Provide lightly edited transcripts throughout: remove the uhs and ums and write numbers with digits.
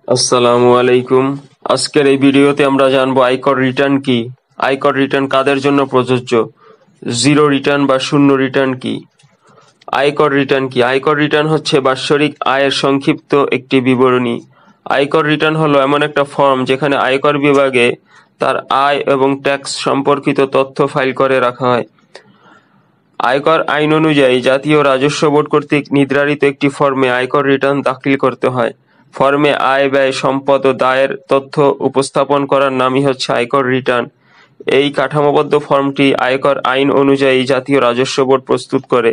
আসসালামু আলাইকুম। আজকের এই ভিডিওতে আমরা জানবো আয়কর রিটার্ন কি, আয়কর রিটার্ন কাদের জন্য প্রযোজ্য, জিরো রিটার্ন বা শূন্য রিটার্ন কি। আয়কর রিটার্ন কি? আয়কর রিটার্ন হচ্ছে বাৎসরিক আয়ের সংক্ষিপ্ত একটি বিবরণী। আয়কর রিটার্ন হলো এমন একটা ফর্ম যেখানে আয়কর বিভাগে তার আয় এবং ট্যাক্স সম্পর্কিত তথ্য ফাইল করে রাখা হয়। আয়কর আইন অনুযায়ী জাতীয় রাজস্ব বোর্ড কর্তৃক নির্ধারিত একটি ফর্মে আয়কর রিটার্ন দাখিল করতে হয়। ফর্মে আয়, ব্যয়, সম্পদ ও দায়ের তথ্য উপস্থাপন করার নামই হচ্ছে আয়কর রিটার্ন। এই কাঠামোবদ্ধ ফর্মটি আয়কর আইন অনুযায়ী জাতীয় রাজস্ব বোর্ড প্রস্তুত করে।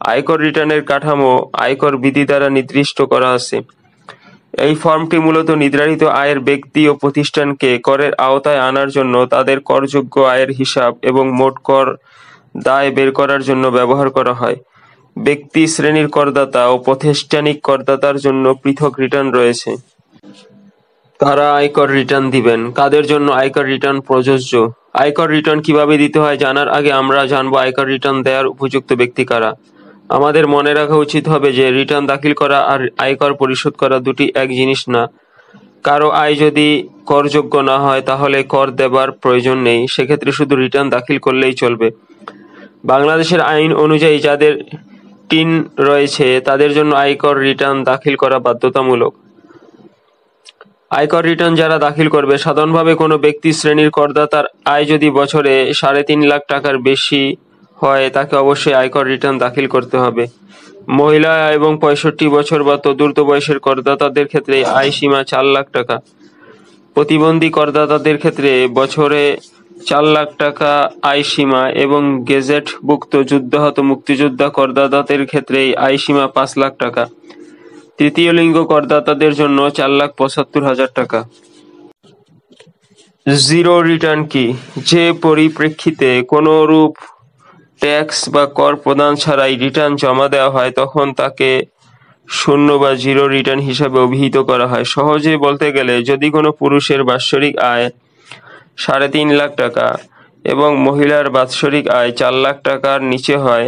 আয়কর রিটার্নের কাঠামো আয়কর বিধি দ্বারা নির্দিষ্ট করা আছে। এই ফর্মটি মূলত নির্ধারিত আয়ের ব্যক্তি ও প্রতিষ্ঠানকে করের আওতায় আনার জন্য তাদের করযোগ্য আয়ের হিসাব এবং মোট কর দায় বের করার জন্য ব্যবহার করা হয়। ব্যক্তি শ্রেণীর করদাতা ও প্রাতিষ্ঠানিক করদাতার জন্য পৃথক রিটার্ন রয়েছে। কারা আয়কর রিটার্ন দিবেন? কাদের জন্য আয়কর রিটার্ন প্রযোজ্য? আয়কর রিটার্ন কিভাবে দিতে হয় জানার আগে আমরা জানবো আয়কর রিটার্ন দেওয়ার উপযুক্ত ব্যক্তি কারা। আমাদের মনে রাখা উচিত হবে যে রিটার্ন দাখিল করা আর আয়কর পরিশোধ করা দুটি এক জিনিস না। কারো আয় যদি করযোগ্য না হয় তাহলে কর দেবার প্রয়োজন নেই, সেক্ষেত্রে শুধু রিটার্ন দাখিল করলেই চলবে। বাংলাদেশের আইন অনুযায়ী যাদের টিন রয়েছে তাদের জন্য আয়কর রিটার্ন দাখিল করা বাধ্যতামূলক। আয়কর রিটার্ন যারা দাখিল করবে, সাধারণভাবে কোনো ব্যক্তি শ্রেণীর করদাতার আয় যদি বছরে ৩.৫ লাখ টাকার বেশি হয় তাকে অবশ্যই আয়কর রিটার্ন দাখিল করতে হবে। মহিলা এবং ৬৫ বছর বা তদূর্ধ্ব বয়সের করদাতাদের ক্ষেত্রে আয় সীমা ৪ লাখ টাকা। প্রতিবন্ধী করদাতাদের ক্ষেত্রে বছরে ৪ লাখ টাকা আয় সীমা এবং গেজেটভুক্ত যুদ্ধাহত মুক্তিযোদ্ধা করদাতাদের ক্ষেত্রে আয় সীমা ৫ লাখ টাকা। তৃতীয় লিঙ্গ করদাতাদের জন্য ৪,৭৫,০০০ টাকা। জিরো রিটার্ন কি? যে পরিপ্রেক্ষিতে কোনরূপ ট্যাক্স বা কর প্রদান ছাড়াই রিটার্ন জমা দেওয়া হয় তখন তাকে শূন্য বা জিরো রিটার্ন হিসাবে অভিহিত করা হয়। সহজে বলতে গেলে, যদি কোনো পুরুষের বাৎসরিক আয় ৩.৫ লাখ টাকা এবং মহিলার বাৎসরিক আয় ৪ লাখ টাকার নিচে হয়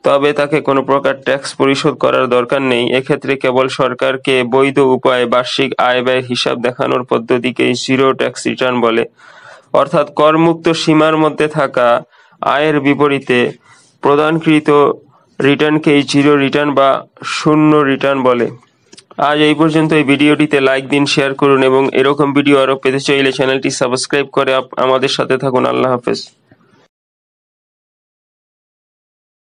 তবে তাকে কোনো প্রকার ট্যাক্স পরিশোধ করার দরকার নেই। এক্ষেত্রে কেবল সরকারকে বৈধ উপায়ে বার্ষিক আয় ব্যয়ের হিসাব দেখানোর পদ্ধতিকেই জিরো ট্যাক্স রিটার্ন বলে। অর্থাৎ করমুক্ত সীমার মধ্যে থাকা আয়ের বিপরীতে প্রদানকৃত রিটার্নকেই জিরো রিটার্ন বা শূন্য রিটার্ন বলে। আজ এই পর্যন্ত। এই ভিডিওটিতে লাইক দিন, শেয়ার করুন এবং এরকম ভিডিও আরও পেতে চাইলে চ্যানেলটি সাবস্ক্রাইব করে আমাদের সাথে থাকুন। আল্লাহ হাফেজ।